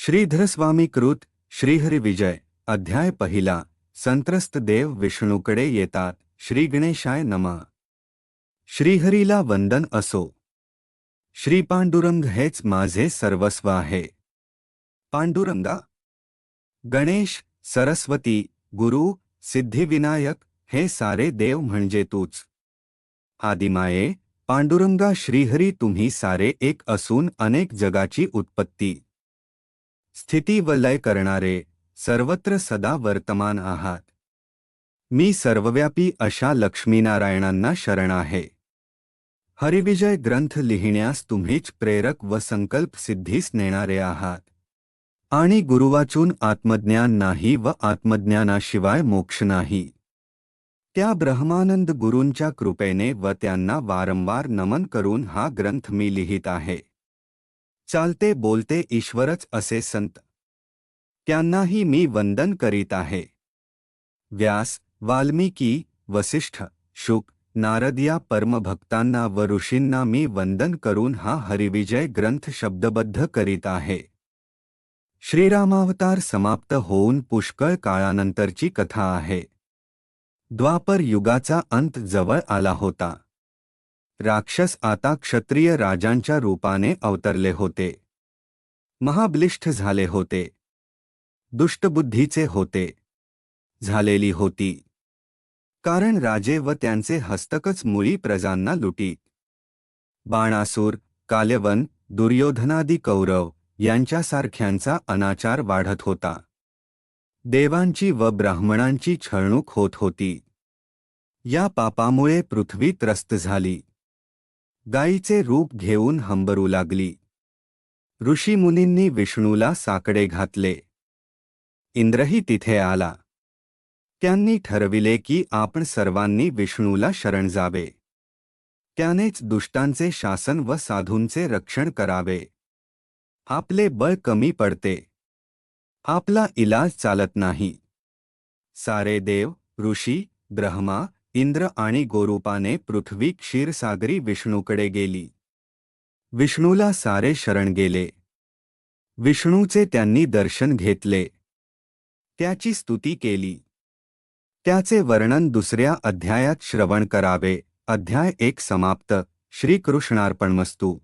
श्रीधरस्वामी कृत श्रीहरी विजय अध्याय पहिला. संत्रस्त देव विष्णूकडे येतात. श्री गणेशाय नमः. श्रीहरीला वंदन असो. श्री पांडुरंग हेच माझे सर्वस्व आहे. पांडुरंगा, गणेश, सरस्वती, गुरु, सिद्धिविनायक हे सारे देव म्हणजे तूच. आदिमाये, पांडुरंगा श्रीहरी तुम्ही सारे एक असून अनेक जगाची उत्पत्ती स्थिती व लय करणारे सर्वत्र सदा वर्तमान आहात. मी सर्वव्यापी अशा लक्ष्मीनारायणांना शरण आहे. हरिविजय ग्रंथ लिहिण्यास तुम्हीच प्रेरक व संकल्प सिद्धीस नेणारे आहात. आणि गुरुवाचून आत्मज्ञान नाही व आत्मज्ञानाशिवाय मोक्ष नाही. त्या ब्रह्मानंद गुरूंच्या कृपेने व त्यांना वारंवार नमन करून हा ग्रंथ मी लिहित आहे. चालते बोलते ईश्वरच असे संत, त्यांनाही मी वंदन करीत आहे. व्यास, वाल्मिकी, वसिष्ठ, शुक, नारद या परमभक्तांना व ऋषींना मी वंदन करून हा हरिविजय ग्रंथ शब्दबद्ध करीत आहे. श्रीरामावतार समाप्त होऊन पुष्कळ काळानंतरची कथा आहे. द्वापर युगाचा अंत जवळ आला होता. राक्षस आता क्षत्रिय राजांच्या रूपाने अवतरले होते. महाबलिष्ठ झाले होते. दुष्टबुद्धीचे होते. झालेली होती. कारण राजे व त्यांचे हस्तकच मुळी प्रजांना लुटीत. बाणासूर, काल्यवन, दुर्योधनादी कौरव यांच्यासारख्यांचा अनाचार वाढत होता. देवांची व ब्राह्मणांची छळणूक होत होती. या पापामुळे पृथ्वी त्रस्त झाली. गायीचे रूप घेऊन हंबरू लागली. ऋषीमुनींनी विष्णूला साकडे घातले. इंद्रही तिथे आला. त्यांनी ठरविले की आपण सर्वांनी विष्णूला शरण जावे. त्यानेच दुष्टांचे शासन व साधूंचे रक्षण करावे. आपले बळ कमी पडते. आपला इलाज चालत नाही. सारे देव, ऋषी, ब्रह्मा, इंद्र आणि गोरूपाने पृथ्वी क्षीरसागरी विष्णूकडे गेली. विष्णूला सारे शरण गेले. विष्णूचे त्यांनी दर्शन घेतले. त्याची स्तुती केली. त्याचे वर्णन दुसऱ्या अध्यायात श्रवण करावे. अध्याय 1 समाप्त. श्रीकृष्णार्पणमस्तु.